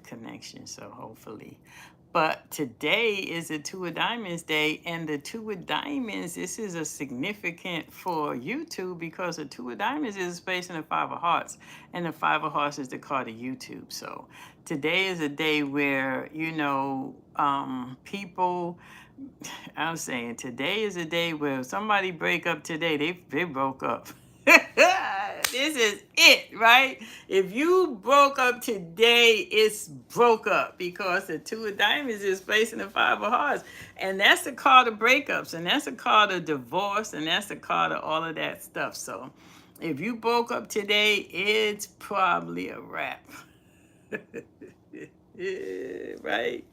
the connection. So hopefully. But today is the Two of Diamonds day, and the Two of Diamonds, this is a significant for YouTube because the Two of Diamonds is a space in the Five of Hearts, and the Five of Hearts is the card of YouTube. So today is a day where, people, I'm saying today is a day where if somebody break up today, they broke up. This is it, right? If you broke up today, it's broke up because the Two of Diamonds is facing the Five of Hearts. And that's the card of breakups, and that's the card of divorce, and that's the card of all of that stuff. So if you broke up today, it's probably a wrap. Right?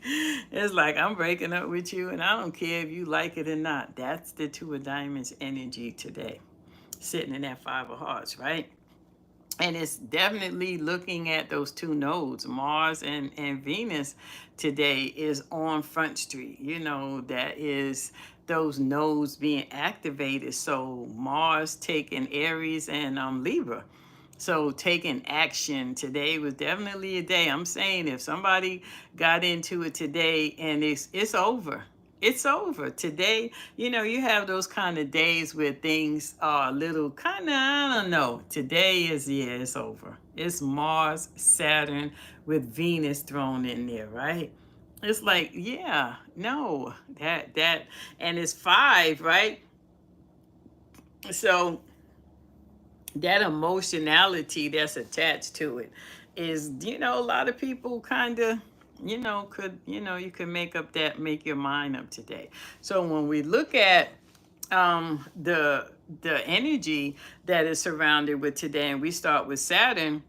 It's like I'm breaking up with you, and I don't care if you like it or not. That's the Two of Diamonds energy today, sitting in that Five of Hearts, right? And it's definitely looking at those two nodes, Mars and Venus today is on Front Street. That is those nodes being activated. So Mars taking Aries and Libra. So taking action today was definitely a day. I'm saying if somebody got into it today and it's over. It's over. Today, you have those kind of days where things are a little kind of, I don't know. Today is, yeah, it's over. It's Mars, Saturn with Venus thrown in there, right? It's like, yeah, no, and it's five, right? So that emotionality that's attached to it is, a lot of people kind of, you could make your mind up today. So when we look at the energy that is surrounded with today, and we start with Saturn.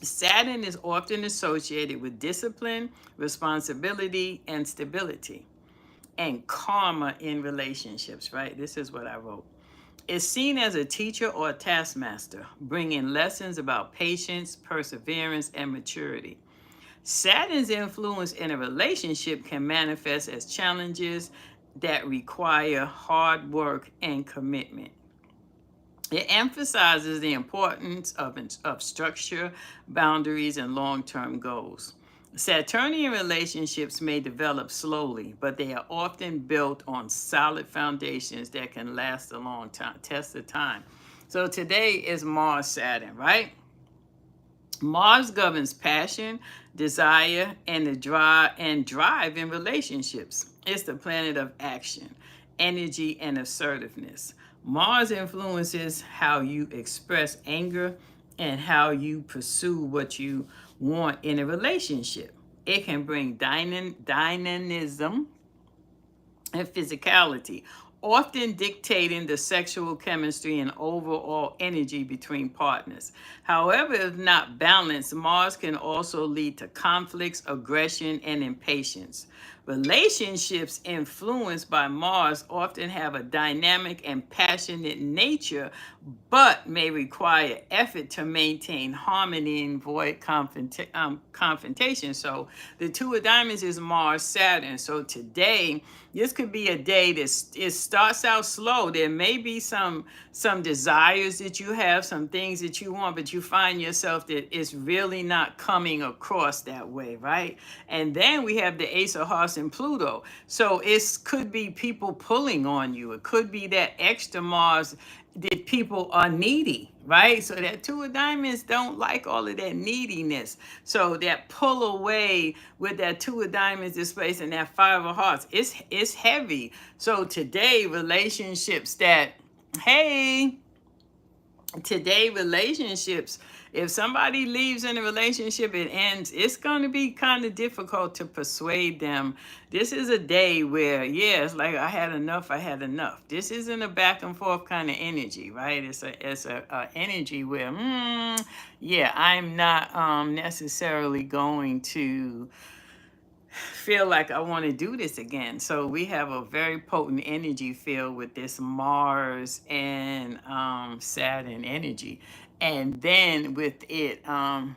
Saturn is often associated with discipline, responsibility, and stability, and karma in relationships, right? This is what I wrote. Is seen as a teacher or a taskmaster, bringing lessons about patience, perseverance, and maturity. Saturn's influence in a relationship can manifest as challenges that require hard work and commitment. It emphasizes the importance of structure, boundaries, and long term goals. Saturnian relationships may develop slowly, but they are often built on solid foundations that can last a long time, test of time. So today is Mars Saturn, right? Mars governs passion, desire, and drive in relationships. It's the planet of action, energy, and assertiveness. Mars influences how you express anger and how you pursue what you want in a relationship. It can bring dynamism and physicality, often dictating the sexual chemistry and overall energy between partners. However, if not balanced, Mars can also lead to conflicts, aggression, and impatience. Relationships influenced by Mars often have a dynamic and passionate nature, but may require effort to maintain harmony and avoid confrontation. So the Two of Diamonds is Mars, Saturn. So today, this could be a day that it starts out slow. There may be some desires that you have, some things that you want, but you find yourself that it's really not coming across that way, right? And then we have the Ace of Hearts and Pluto. So it could be people pulling on you. It could be that extra Mars that people are needy, right? So that Two of Diamonds don't like all of that neediness. So that pull away with that Two of Diamonds displays and that Five of Hearts, it's heavy. So today, relationships that, hey, today relationships, if somebody leaves in a relationship, it ends, it's going to be kind of difficult to persuade them. This is a day where, yeah, it's like I had enough. This isn't a back and forth kind of energy, right? It's a energy where, yeah, I'm not necessarily going to feel like I want to do this again. So we have a very potent energy field with this Mars and Saturn energy. And then with it,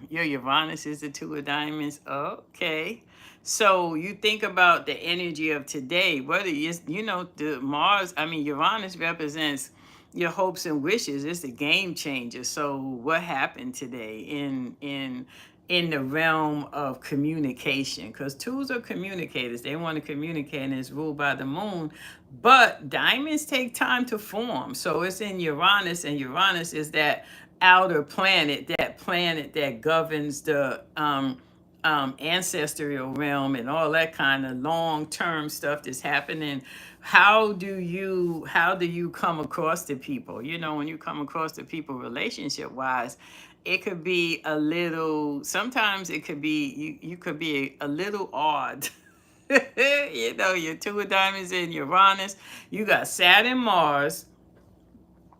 your Uranus is the Two of Diamonds. Okay. So you think about the energy of today, whether it's, the Mars, Uranus represents your hopes and wishes. It's a game changer. So what happened today in in the realm of communication, because twos are communicators. They want to communicate, and it's ruled by the moon. But diamonds take time to form. So it's in Uranus, and Uranus is that outer planet, that planet that governs the ancestral realm and all that kind of long-term stuff that's happening. How do you come across the people? When you come across the people relationship wise, it could be a little, sometimes it could be, you could be a little odd. Your two of diamonds in Uranus, you got Saturn, Mars.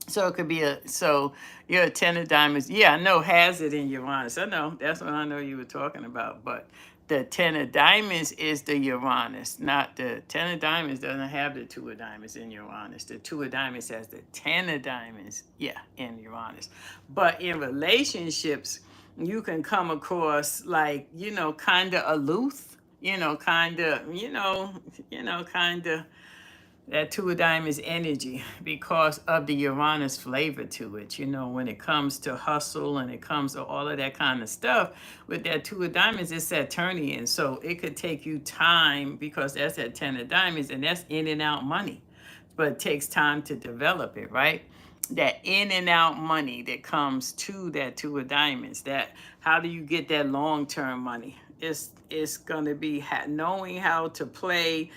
So it could be so you're a 10 of diamonds. Yeah, I know has it in Uranus. I know. That's what I know you were talking about. But the 10 of diamonds is the Uranus, not the 10 of diamonds doesn't have the two of diamonds in Uranus. The two of diamonds has the 10 of diamonds, yeah, in Uranus. But in relationships, you can come across like, kind of aloof, kind of, kind of that two of diamonds energy because of the Uranus flavor to it. When it comes to hustle and it comes to all of that kind of stuff, with that two of diamonds, it's Saturnian. So it could take you time because that's that 10 of diamonds and that's in and out money. But it takes time to develop it, right? That in and out money that comes to that two of diamonds. That how do you get that long term money? It's gonna be knowing how to play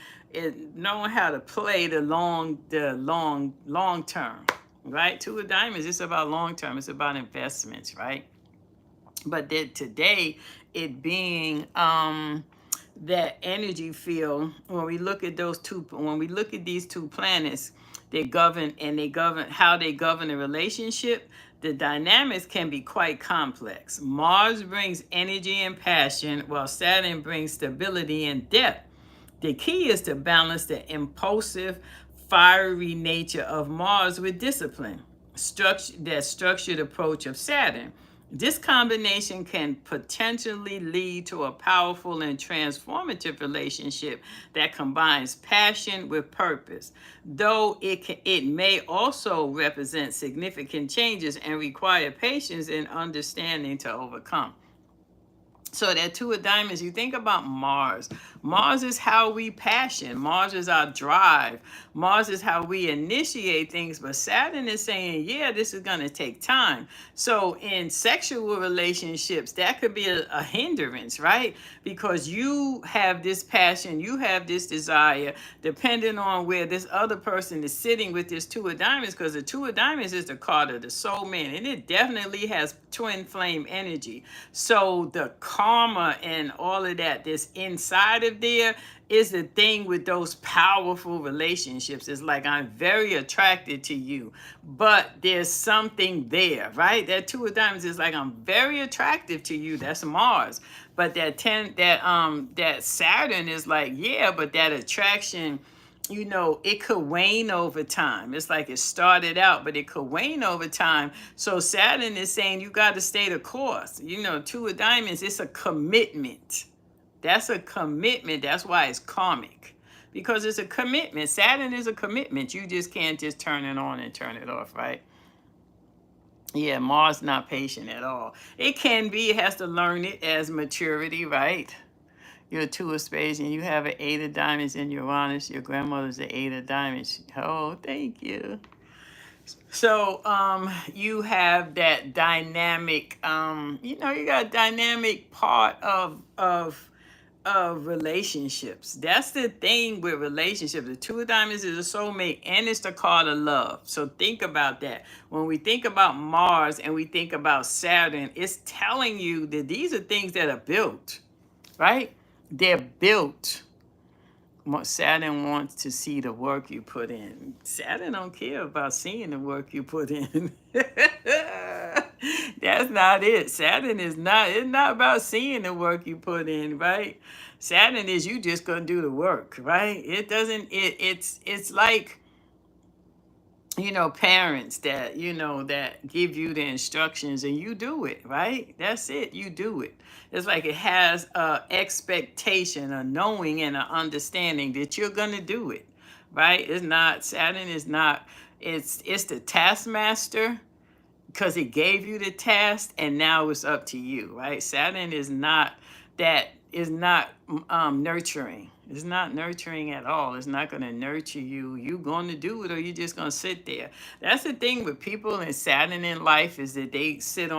knowing how to play the long term, right? Two of diamonds, it's about long term. It's about investments, right? But then today, it being that energy field, when we look at these two planets, they govern how they govern a relationship. The dynamics can be quite complex. Mars brings energy and passion, while Saturn brings stability and depth. The key is to balance the impulsive, fiery nature of Mars with discipline, that structured approach of Saturn. This combination can potentially lead to a powerful and transformative relationship that combines passion with purpose, though it may also represent significant changes and require patience and understanding to overcome. So that two of diamonds, you think about Mars. Mars is how we passion. Mars is our drive. Mars is how we initiate things. But Saturn is saying, yeah, this is going to take time. So in sexual relationships, that could be a hindrance, right? Because you have this passion, you have this desire, depending on where this other person is sitting with this two of diamonds, because the two of diamonds is the card of the soul man, and it definitely has twin flame energy. So the karma and all of that that's inside of there is the thing with those powerful relationships. It's like, I'm very attracted to you, but there's something there, right? That two of diamonds is like, I'm very attractive to you. That's Mars. But that Saturn is like, yeah, but that attraction, it could wane over time. It's like it started out, but it could wane over time. So Saturn is saying you got to stay the course. Two of diamonds, it's a commitment. That's a commitment. That's why it's karmic, because it's a commitment. Saturn is a commitment. You just can't just turn it on and turn it off, right? Yeah, Mars not patient at all. It can be. It has to learn it as maturity, right? You're a two of spades and you have an eight of diamonds in Uranus. Your grandmother's an eight of diamonds. Oh, thank you. So you have that dynamic, you got a dynamic part of relationships. That's the thing with relationships. The two of diamonds is a soulmate and it's the card of love. So think about that. When we think about Mars and we think about Saturn, it's telling you that these are things that are built, right? They're built. Saturn wants to see the work you put in. Saturn don't care about seeing the work you put in. That's not it. Saturn is not, it's not about seeing the work you put in, right? Saturn is you just gonna do the work, right? It doesn't, it's like, parents that, that give you the instructions and you do it, right? That's it. You do it. It's like it has a expectation, a knowing and an understanding that you're going to do it, right? It's not, Saturn is not, it's the taskmaster because it gave you the task and now it's up to you, right? Saturn is not that, is not nurturing. It's not nurturing at all. It's not going to nurture you. You going to do it, or you just going to sit there. That's the thing with people and Saturn in life, is that they sit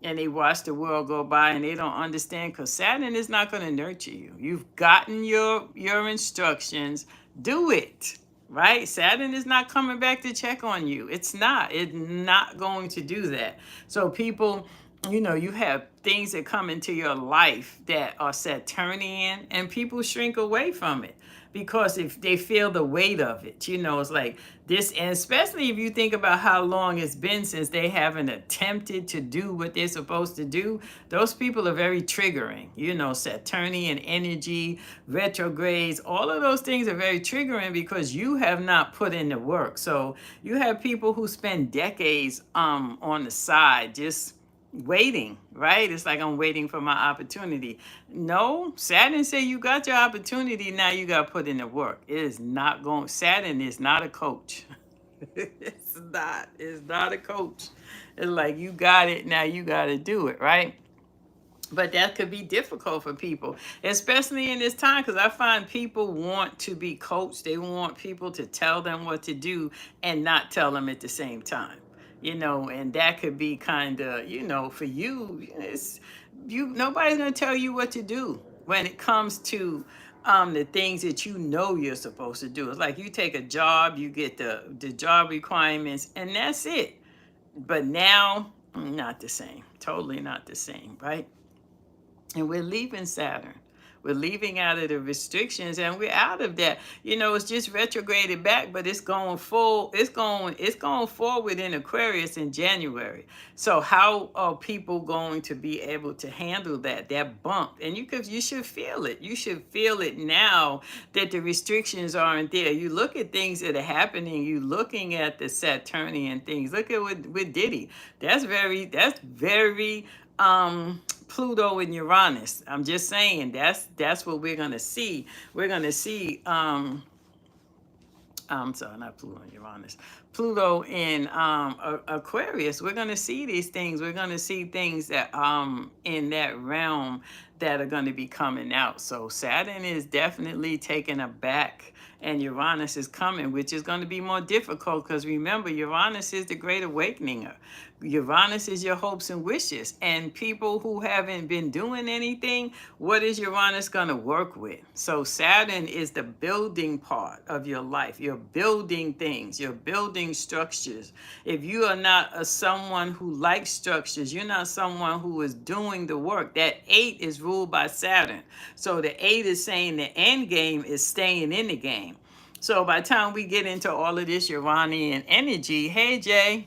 and they watch the world go by and they don't understand, because Saturn is not going to nurture you. You've gotten your instructions. Do it. Right? Saturn is not coming back to check on you. It's not. It's not going to do that. So people, you have things that come into your life that are Saturnian, and people shrink away from it because if they feel the weight of it, it's like this. And especially if you think about how long it's been since they haven't attempted to do what they're supposed to do, those people are very triggering. Saturnian energy, retrogrades, all of those things are very triggering because you have not put in the work. So you have people who spend decades on the side just waiting, right? It's like, I'm waiting for my opportunity. No, Saturn say you got your opportunity, now you got to put in the work. It is not going. Saturn is not a coach. It's not a coach. It's like, you got it, now you got to do it, right? But that could be difficult for people, especially in this time, because I find people want to be coached. They want people to tell them what to do and not tell them at the same time. And that could be kind of, for you, nobody's going to tell you what to do when it comes to the things that you're supposed to do. It's like, you take a job, you get the job requirements, and that's it. But now, not the same. Totally not the same, right? And we're leaving Saturn. We're leaving out of the restrictions, and we're out of that. It's just retrograded back, but it's going full. It's going forward in Aquarius in January. So how are people going to be able to handle that bump? And you should feel it. You should feel it now that the restrictions aren't there. You look at things that are happening. You looking at the Saturnian things. Look at with Diddy. That's very Pluto and Uranus. I'm just saying that's what we're gonna see. We're gonna see I'm sorry, not Pluto and Uranus. Pluto in Aquarius. We're gonna see these things. We're gonna see things that in that realm that are gonna be coming out. So Saturn is definitely taking a back, and Uranus is coming, which is going to be more difficult because remember, Uranus is the great awakeninger. Uranus is your hopes and wishes. And people who haven't been doing anything, what is Uranus going to work with? So Saturn is the building part of your life. You're building things. You're building structures. If you are not someone who likes structures, you're not someone who is doing the work. That 8 is ruled by Saturn. So the 8 is saying the end game is staying in the game. So by the time we get into all of this Uranian energy, hey Jay,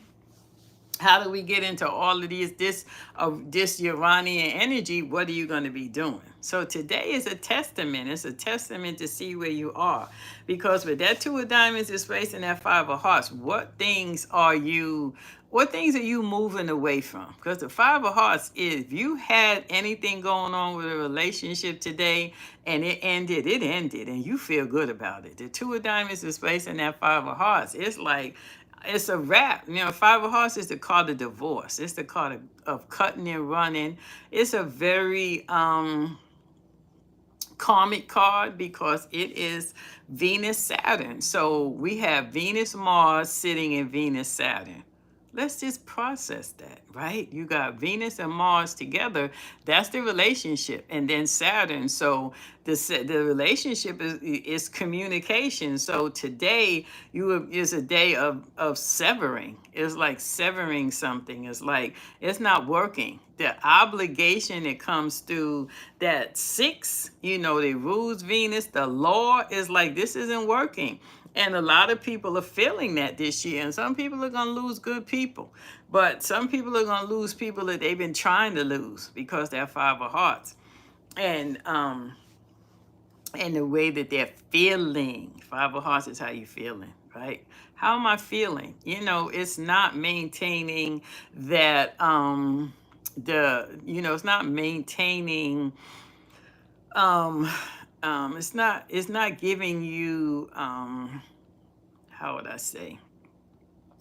how do we get into all of this Uranian energy? What are you going to be doing? So today is a testament. It's a testament to see where you are, because with that 2 of diamonds is placed in that 5 of hearts. What things are you moving away from? Because the 5 of hearts is, if you had anything going on with a relationship today and it ended, and you feel good about it. The 2 of diamonds is placed in that 5 of hearts. It's like, it's a wrap. 5 of hearts is the card of divorce. It's the card of cutting and running. It's a very karmic card because it is Venus Saturn. So we have Venus Mars sitting in Venus Saturn. Let's just process that, right? You got Venus and Mars together. That's the relationship. And then Saturn. So the relationship is communication. So today is a day of severing. It's like severing something. It's like it's not working. The obligation that comes through that 6, they rules Venus. The law is like, this isn't working. And a lot of people are feeling that this year. And some people are going to lose good people. But some people are going to lose people that they've been trying to lose because they're 5 of hearts. And the way that they're feeling. 5 of hearts is how you're feeling, right? How am I feeling? It's not maintaining that, it's not maintaining, it's not giving you, how would I say?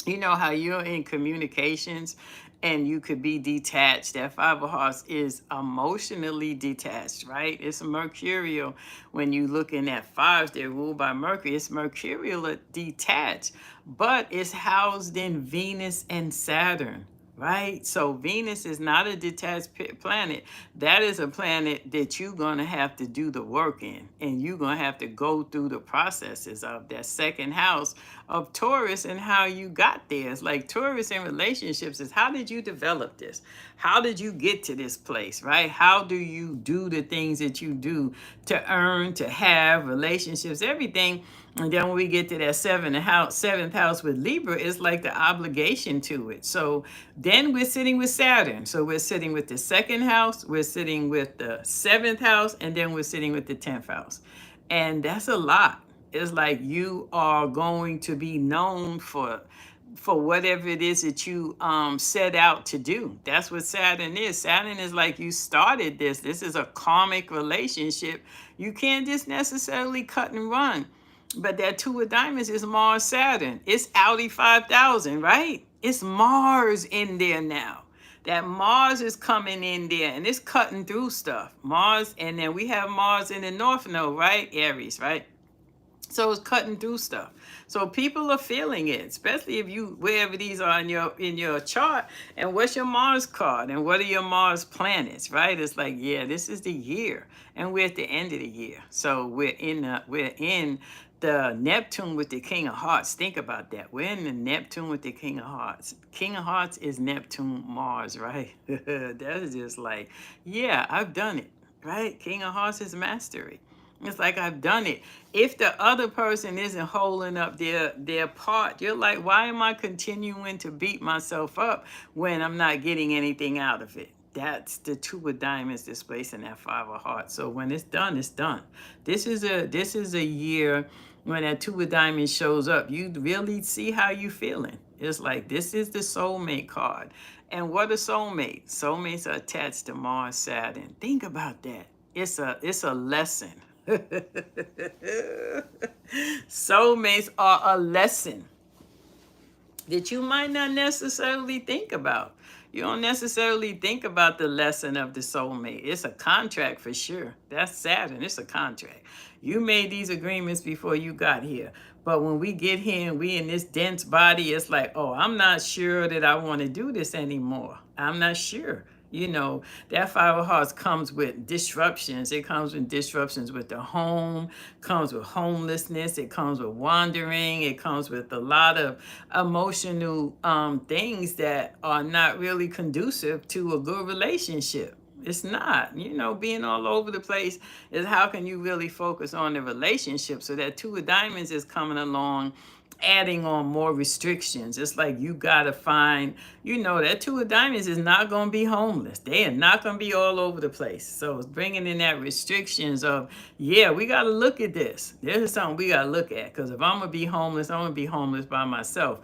You know how you're in communications and you could be detached. That five of hearts is emotionally detached, right? It's mercurial. When you looking at fives, they're ruled by Mercury. It's mercurial detached, but it's housed in Venus and Saturn, right? So Venus is not a detached planet. That is a planet that you're going to have to do the work in, and you're going to have to go through the processes of that second house of Taurus and how you got there. It's like Taurus in relationships is, how did you develop this? How did you get to this place, right? How do you do the things that you do to earn, to have relationships, everything? And then when we get to that seventh house with Libra, it's like the obligation to it. So then we're sitting with Saturn. So we're sitting with the second house, we're sitting with the seventh house, and then we're sitting with the 10th house. And that's a lot. It's like you are going to be known for whatever it is that you set out to do. That's what Saturn is. Saturn is like, you started this. This is a karmic relationship. You can't just necessarily cut and run. But that two of diamonds is Mars Saturn. It's Audi 5000, right? It's Mars in there now. That Mars is coming in there and it's cutting through stuff. Mars, and then we have Mars in the North Node, right? Aries, right? So it's cutting through stuff. So people are feeling it, especially if you, wherever these are in your chart. And what's your Mars card? And what are your Mars planets? Right? It's like, yeah, this is the year, and we're at the end of the year. So we're in the Neptune with the King of Hearts. Think about that. We're in the Neptune with the King of Hearts. King of Hearts is Neptune Mars, right? That is just like, yeah, I've done it, right? King of Hearts is mastery. It's like, I've done it. If the other person isn't holding up their part, you're like, why am I continuing to beat myself up when I'm not getting anything out of it? That's the two of diamonds displacing that five of hearts. So when it's done, it's done. This is a year when that two of diamonds shows up. You really see how you feeling. It's like, this is the soulmate card. And what a soulmate? Soulmates are attached to Mars, Saturn. Think about that. It's a lesson. Soulmates are a lesson that you might not necessarily think about. You don't necessarily think about the lesson of the soulmate. It's a contract for sure. That's Saturn. It's a contract. You made these agreements before you got here. But when we get here and we in this dense body, it's like, oh, I'm not sure that I want to do this anymore. I'm not sure. That five of hearts comes with disruptions. It comes with disruptions with the home, comes with homelessness, it comes with wandering, it comes with a lot of emotional things that are not really conducive to a good relationship. It's not, being all over the place is, how can you really focus on the relationship? So that two of diamonds is coming along, adding on more restrictions. It's like, you gotta find, that two of diamonds is not gonna be homeless. They are not gonna be all over the place. So it's bringing in that restrictions of, yeah, we gotta look at this. This is something we gotta look at, because if I'm gonna be homeless, I'm gonna be homeless by myself.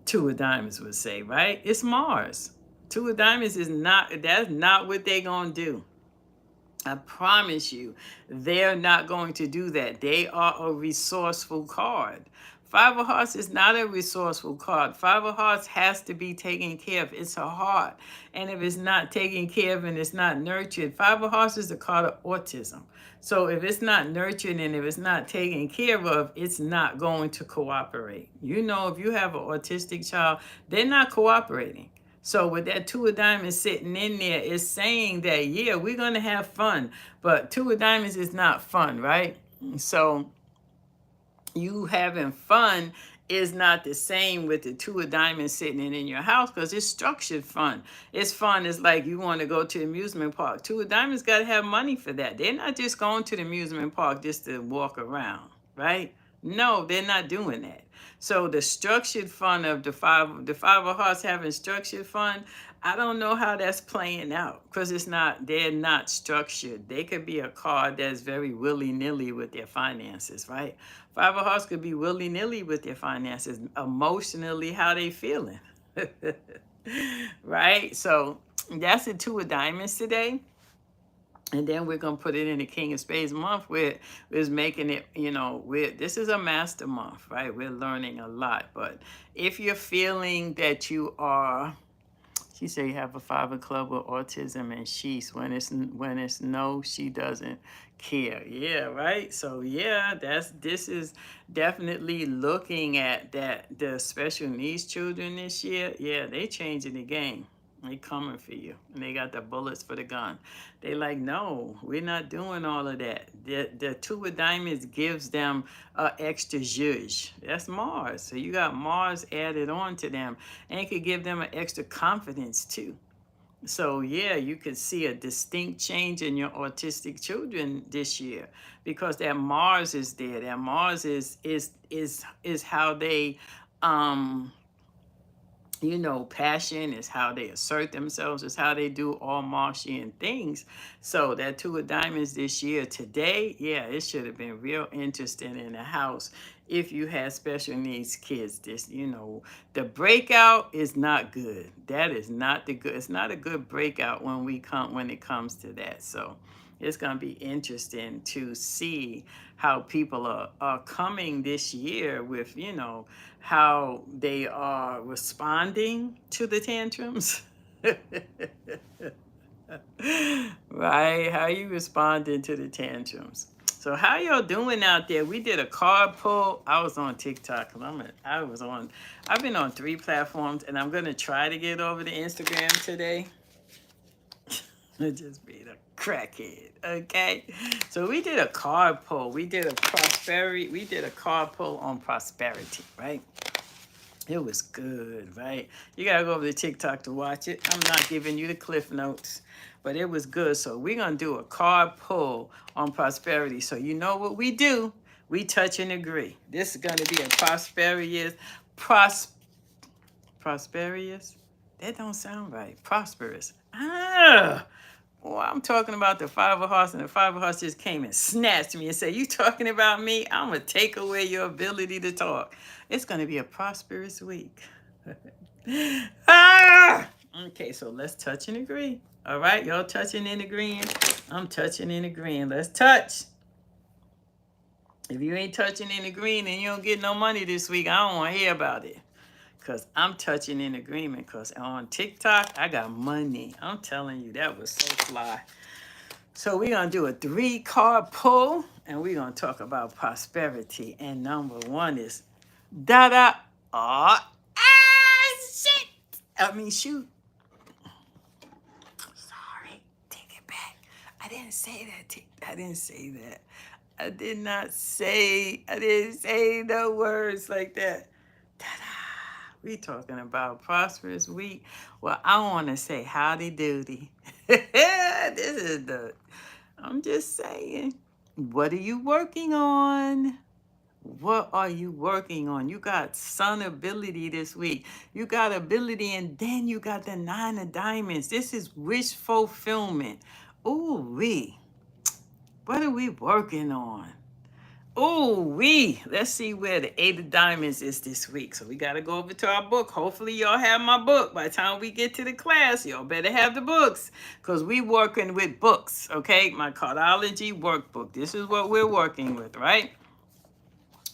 Two of diamonds would say, right? It's Mars. Two of diamonds is not, that's not what they're gonna do. I promise you, they're not going to do that. They are a resourceful card. Five of Hearts is not a resourceful card. Five of Hearts has to be taken care of. It's a heart. And if it's not taken care of and it's not nurtured, Five of Hearts is a card of autism. So if it's not nurtured and if it's not taken care of, it's not going to cooperate. If you have an autistic child, they're not cooperating. So with that two of diamonds sitting in there, it's saying that, yeah, we're going to have fun. But two of diamonds is not fun, right? So you having fun is not the same with the two of diamonds sitting in your house, because it's structured fun. It's fun. It's like you want to go to the amusement park. Two of diamonds got to have money for that. They're not just going to the amusement park just to walk around, right? No, they're not doing that. So the structured fun of the five of hearts having structured fun, I don't know how that's playing out, because they're not structured. They could be a card that's very willy-nilly with their finances, right? Five of hearts could be willy-nilly with their finances, emotionally, how they feeling. Right? So that's the two of diamonds today. And then we're gonna put it in the King of Spades month where is making it, this is a master month, right? We're learning a lot. But if you're feeling that you are, she said you have a father club with autism, and when it's no, she doesn't care. Yeah, right. So yeah, this is definitely looking at that the special needs children this year. Yeah, they changing the game. They coming for you, and they got the bullets for the gun. They like, no, we're not doing all of that. The two of diamonds gives them extra zhuzh. That's Mars. So you got Mars added on to them, and it could give them an extra confidence too. So yeah, you could see a distinct change in your autistic children this year because that Mars is there. That Mars is how they um passion is how they assert themselves, is how they do all Martian things. So that two of diamonds this year, today, yeah, it should have been real interesting in the house if you had special needs kids. The breakout is not good. That is not the good. It's not a good breakout when it comes to that. So it's going to be interesting to see how people are coming this year with, how they are responding to the tantrums. Right? How you responding to the tantrums? So how y'all doing out there? We did a card pull. I was on TikTok. I've been on 3 platforms, and I'm gonna try to get over to Instagram today. Just being a crackhead, okay? So we did a card pull. We did a card pull on prosperity, right? It was good, right? You gotta go over to TikTok to watch it. I'm not giving you the cliff notes, but it was good. So we're gonna do a card pull on prosperity. So you know what we do? We touch and agree. This is gonna be a prosperous. That don't sound right. Prosperous. Well, I'm talking about the Five of Hearts, and the Five of Hearts just came and snatched me and said, "You talking about me? I'm gonna take away your ability to talk." It's gonna be a prosperous week. Ah! Okay, so let's touch and agree. All right, y'all touching and agreeing. I'm touching and agreeing. Let's touch. If you ain't touching and agreeing and you don't get no money this week, I don't want to hear about it. Because I'm touching in agreement. Because on TikTok, I got money. I'm telling you, that was so fly. So we're going to do a 3-card pull. And we're going to talk about prosperity. And number 1 is da-da. Shit. Shoot. Sorry. Take it back. I didn't say that. I didn't say that. I didn't say no words like that. Ta-da. We talking about prosperous week. Well, I want to say howdy doody. I'm just saying. What are you working on? What are you working on? You got sun ability this week. You got ability, and then you got the 9 of diamonds. This is wish fulfillment. Ooh, what are we working on? Let's see where the 8 of diamonds is this week. So we got to go over to our book. Hopefully y'all have my book. By the time we get to the class, y'all better have the books because we working with books, okay? My cardology workbook. This is what we're working with, right?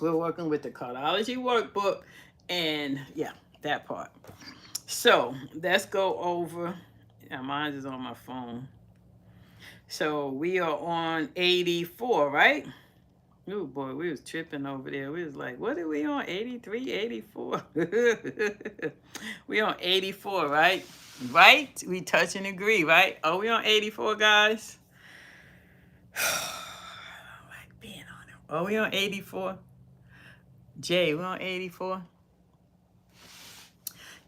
We're working with the cardology workbook, and yeah, that part. So let's go over. Yeah, mine is on my phone. So we are on 84, right? Oh boy, we was tripping over there. We was like, what are we on? 83, 84. We on 84, right? Right? We touch and agree, right? Are we on 84, guys? I don't like being on it. Are we on 84? Jay, we on 84?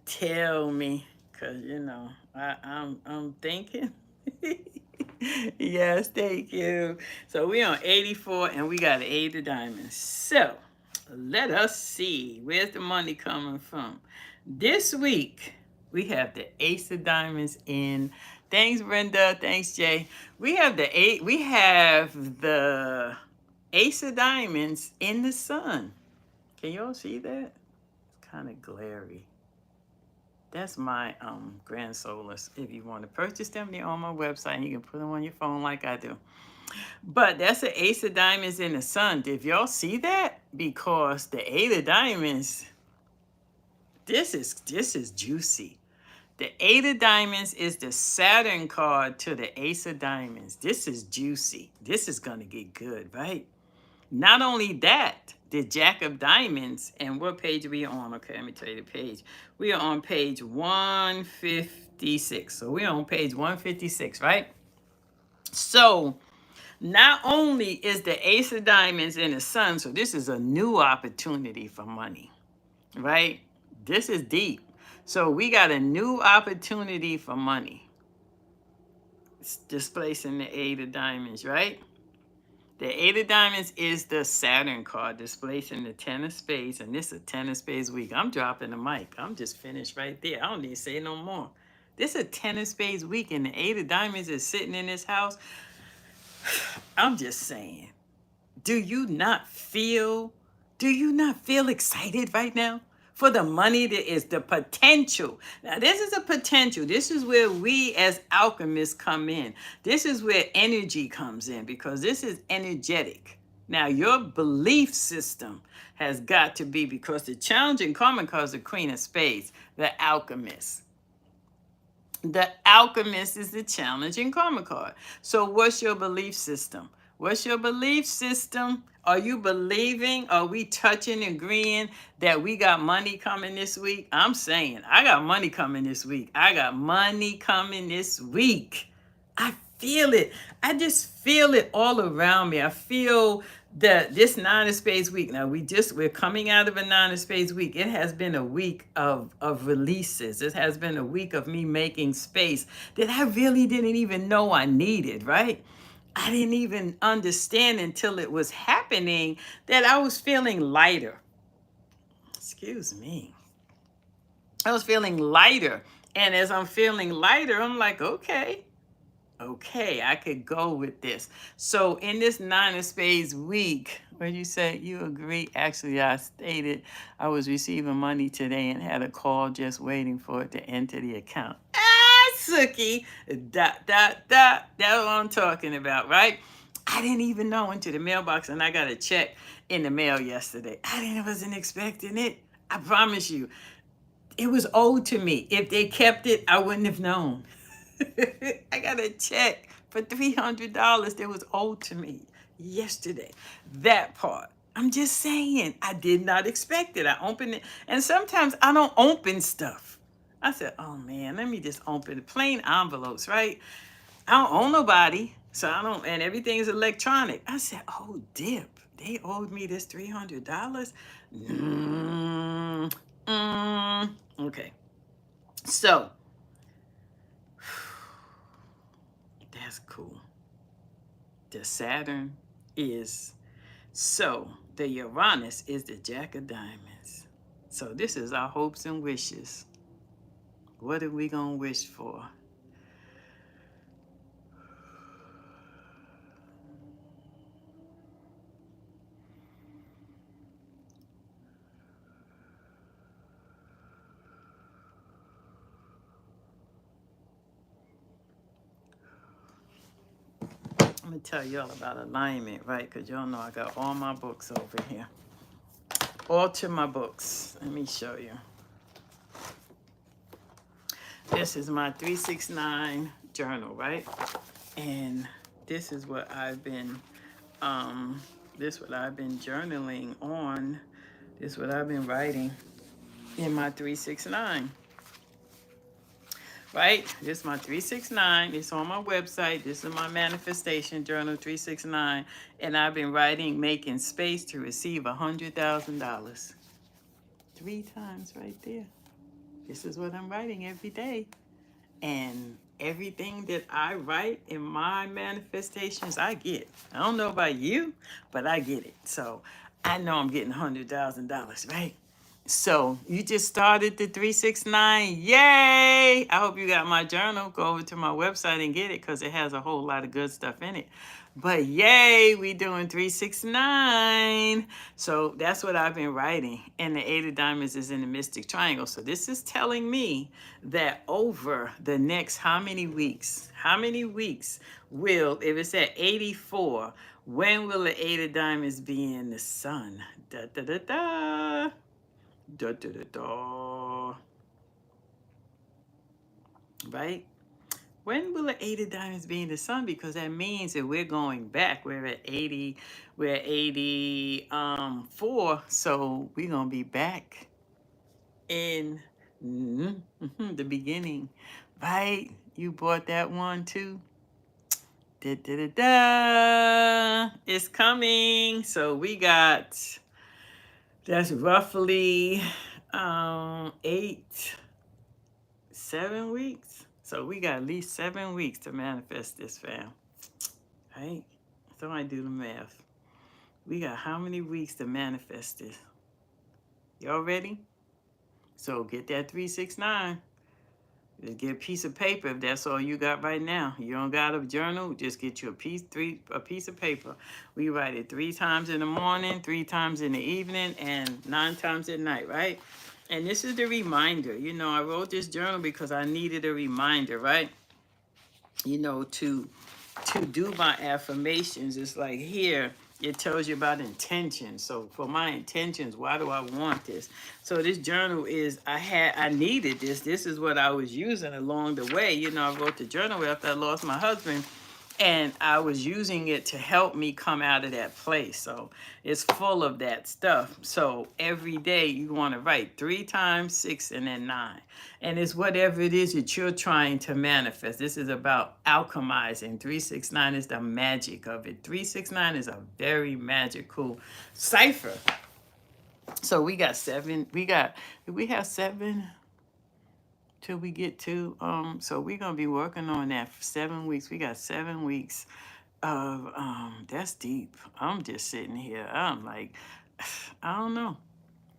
Tell me, cause I'm thinking. Yes, thank you. So we on 84 and we got 8 of diamonds. So let us see, where's the money coming from? This week we have the Ace of Diamonds in. Thanks, Brenda. Thanks, Jay. We have the Ace of Diamonds in the sun. Can y'all see that? It's kind of glary. That's my grand solas. If you want to purchase them, they're on my website and you can put them on your phone like I do. But that's an ace of diamonds in the sun. Did y'all see that? Because the eight of diamonds, this is juicy. The eight of diamonds is the Saturn card to the ace of diamonds. This is juicy. This is gonna get good, right? Not only that, the Jack of Diamonds, and what page are we on? Okay, let me tell you the page. We are on page 156. So we're on page 156, right? So not only is the Ace of Diamonds in the sun, so this is a new opportunity for money, right? This is deep. So we got a new opportunity for money. It's displacing the Eight of Diamonds, right? The Eight of Diamonds is the Saturn card, displacing the Ten of Spades, and this is a Ten of Spades week. I'm dropping the mic. I'm just finished right there. I don't need to say no more. This is a Ten of Spades week, and the Eight of Diamonds is sitting in this house. I'm just saying, do you not feel excited right now? For the money that is the potential. Now, this is a potential. This is where we as alchemists come in. This is where energy comes in because this is energetic. Now, your belief system has got to be, because the challenging karma card is the Queen of Spades, the alchemist. The alchemist is the challenging karma card. So what's your belief system? What's your belief system? Are you believing? Are we touching and agreeing that we got money coming this week? I'm saying, I got money coming this week. I got money coming this week. I feel it. I just feel it all around me. I feel that this Nine of Spades week. Now we're coming out of a Nine of Spades week. It has been a week of releases. It has been a week of me making space that I really didn't even know I needed, right? I didn't even understand until it was happening that I was feeling lighter. Excuse me. I was feeling lighter. And as I'm feeling lighter, I'm like, okay, I could go with this. So in this Nine of Spades week, where you say you agree, actually I stated I was receiving money today and had a call just waiting for it to enter the account. Suki, That's what I'm talking about, right? I didn't even know, into the mailbox, and I got a check in the mail yesterday. Wasn't expecting it. I promise you, it was owed to me. If they kept it, I wouldn't have known. I got a check for $300 that was owed to me yesterday. That part. I'm just saying, I did not expect it. I opened it, and sometimes I don't open stuff. I said, oh man, let me just open it. Plain envelopes, right? I don't own nobody, so I don't, and everything's electronic. I said, oh, dip. They owed me this $300? Okay. So, that's cool. The Saturn is, so the Uranus is the Jack of Diamonds. So this is our hopes and wishes. What are we going to wish for? I'm going to tell y'all about alignment, right? Because y'all know I got all my books over here. All to my books. Let me show you. This is my 369 journal, right? And this is what I've been journaling on. This is what I've been writing in my 369. Right? This is my 369. It's on my website. This is my manifestation journal 369. And I've been writing, making space to receive $100,000. 3 times right there. This is what I'm writing every day. And everything that I write in my manifestations, I get. I don't know about you, but I get it. So I know I'm getting $100,000, right? So you just started the 369. Yay! I hope you got my journal. Go over to my website and get it because it has a whole lot of good stuff in it. But yay, we doing 369. So that's what I've been writing. And the Eight of Diamonds is in the Mystic Triangle. So this is telling me that over the next how many weeks? How many weeks will, if it's at 84, when will the Eight of Diamonds be in the sun? Da da da da. Da da da da. Right? When will the Eight of Diamonds be in the sun? Because that means that we're going back. We're at 80, we're at 84. So we're gonna be back in the beginning. Right? You bought that one too. Da, da, da, da. It's coming. So we got, that's roughly 7 weeks. So we got at least 7 weeks to manifest this, fam. Right? Somebody do the math. We got how many weeks to manifest this? Y'all ready? So get that 369. Just get a piece of paper if that's all you got right now. You don't got a journal, just get you a piece of paper. We write it 3 times in the morning, 3 times in the evening, and 9 times at night, right? And this is the reminder. You know, I wrote this journal because I needed a reminder, right? You know, to do my affirmations. It's like here, it tells you about intention. So for my intentions, why do I want this? So this journal is, I needed this. This is what I was using along the way. You know, I wrote the journal after I lost my husband. And I was using it to help me come out of that place. So it's full of that stuff. So every day you want to write 3 times, 6, and then 9. And it's whatever it is that you're trying to manifest. This is about alchemizing. 369 is the magic of it. 369 is a very magical cipher. So we got 7. We have 7 till we get to so we're gonna be working on that for 7 weeks. We got 7 weeks of that's deep. I'm just sitting here, I'm like, I don't know,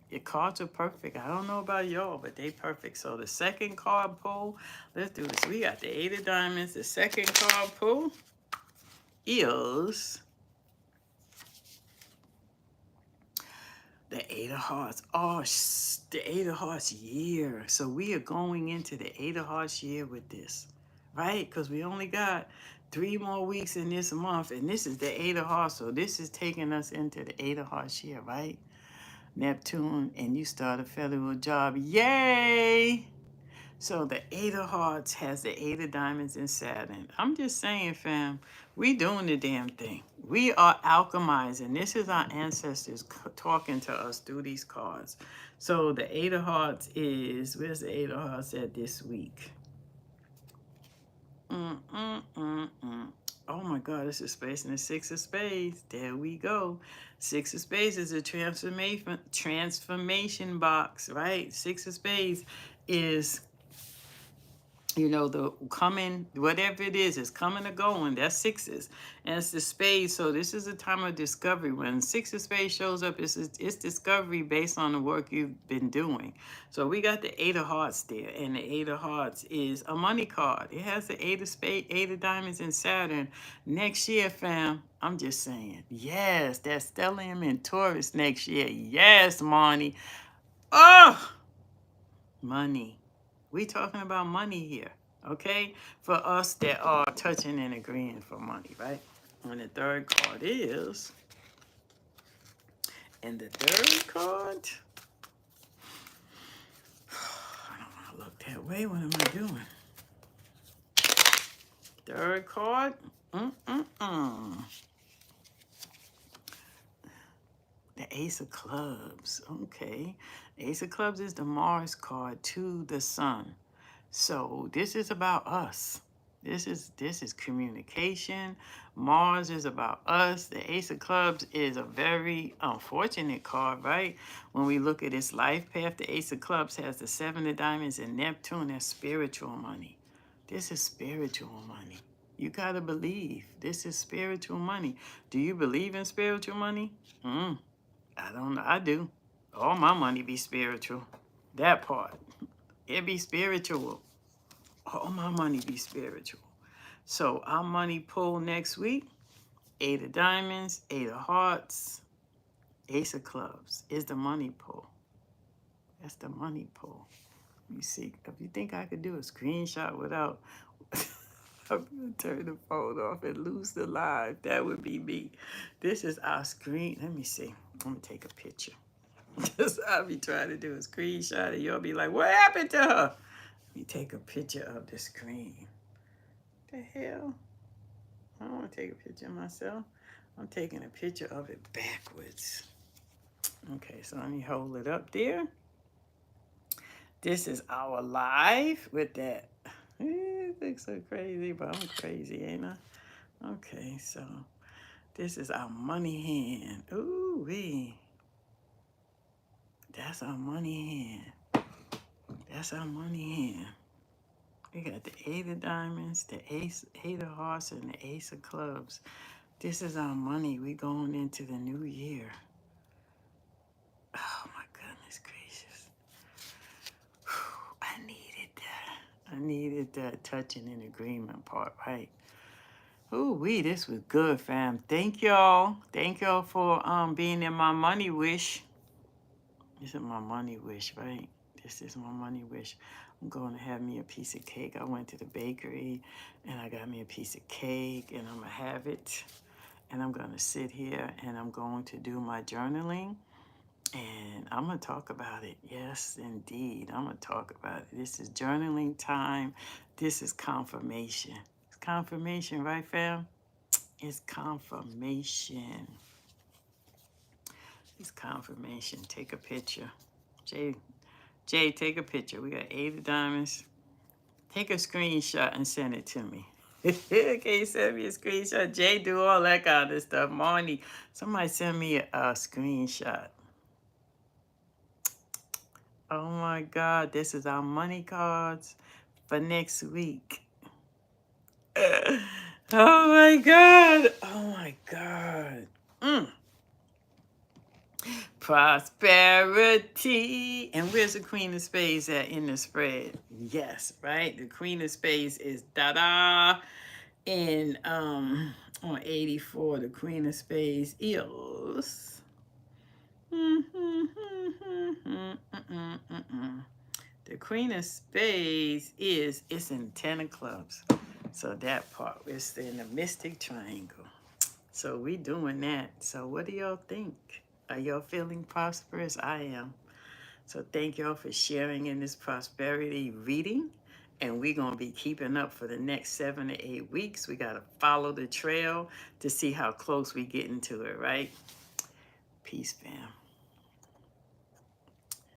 your cards are perfect. I don't know about y'all, but they perfect. So the second card pull, let's do this. We got the Eight of Diamonds. The second card pull is the Eight of Hearts. Oh, the Eight of Hearts year. So we are going into the Eight of Hearts year with this, right? Because we only got 3 more weeks in this month, and this is the Eight of Hearts. So this is taking us into the Eight of Hearts year, right? Neptune, and you start a federal job. Yay! So the Eight of Hearts has the Eight of Diamonds and Saturn. I'm just saying, fam, we doing the damn thing. We are alchemizing. This is our ancestors talking to us through these cards. So the Eight of Hearts is, where's the Eight of Hearts at this week? Oh my God, it's a space and the 6 of Spades. There we go. 6 of Spades is a transformation box, right? 6 of Spades is, you know, the coming, whatever it is coming or going. That's 6s. And it's the spades. So this is a time of discovery. When 6 of Spades shows up, it's discovery based on the work you've been doing. So we got the 8 of Hearts there. And the 8 of Hearts is a money card. It has the 8 of Spades, 8 of Diamonds, and Saturn. Next year, fam, I'm just saying. Yes, that's stellium in Taurus next year. Yes, Marnie. Oh, money. We talking about money here, okay? For us that are touching and agreeing for money, right? And the third card is, and the third card, I don't want to look that way. What am I doing? Third card, the Ace of Clubs, okay. Ace of Clubs is the Mars card to the Sun. So this is about us. This is communication. Mars is about us. The Ace of Clubs is a very unfortunate card, right? When we look at its life path, the Ace of Clubs has the 7 of Diamonds and Neptune. That's spiritual money. This is spiritual money. You gotta believe. This is spiritual money. Do you believe in spiritual money? I don't know. I do. All my money be spiritual. That part. It be spiritual. All my money be spiritual. So our money pull next week Eight of diamonds, eight of hearts, ace of clubs is the money pull. That's the money pull. You see, if you think I could do a screenshot without, I'm gonna turn the phone off and lose the live. That would be me. This is our screen. Let me see. I'm gonna take a picture. Just I'll be trying to do a screenshot and you'll be like, what happened to her? Let me take a picture of the screen. The hell? I don't want to take a picture of myself. I'm taking a picture of it backwards. Okay, so let me hold it up there. This is our live with that. It looks so crazy, but I'm crazy, ain't I? Okay, so this is our money hand. Ooh wee. That's our money hand. That's our money hand. We got the eight of diamonds, the eight of hearts, and the ace of clubs. This is our money. We going into the new year. Oh my goodness gracious. I needed that. I needed that touching and agreement part, right? Ooh wee, this was good, fam. Thank y'all. Thank y'all for being in my money wish. This is my money wish, right? This is my money wish. I'm going to have me a piece of cake. I went to the bakery and I got me a piece of cake and I'm going to have it. And I'm going to sit here and I'm going to do my journaling. And I'm going to talk about it. Yes, indeed. I'm going to talk about it. This is journaling time. This is confirmation. It's confirmation, right, fam? It's confirmation. It's confirmation. Take a picture. Jay, take a picture. We got eight of diamonds. Take a screenshot and send it to me. Okay, send me a screenshot. Jay do all that kind of stuff. Marnie, somebody send me a screenshot. Oh my God, this is our money cards for next week. Oh my God. Oh my God. Prosperity. And where's the Queen of Spades at in the spread? Yes, right? The Queen of Spades is da-da. And on 84, the Queen of Spades is... The Queen of Spades is, it's in 10 of clubs. So that part is in the mystic triangle. So we doing that. So what do y'all think? Are y'all feeling prosperous? I am. So thank y'all for sharing in this prosperity reading. And we're going to be keeping up for the next 7 to 8 weeks. We got to follow the trail to see how close we get into it, right? Peace, fam.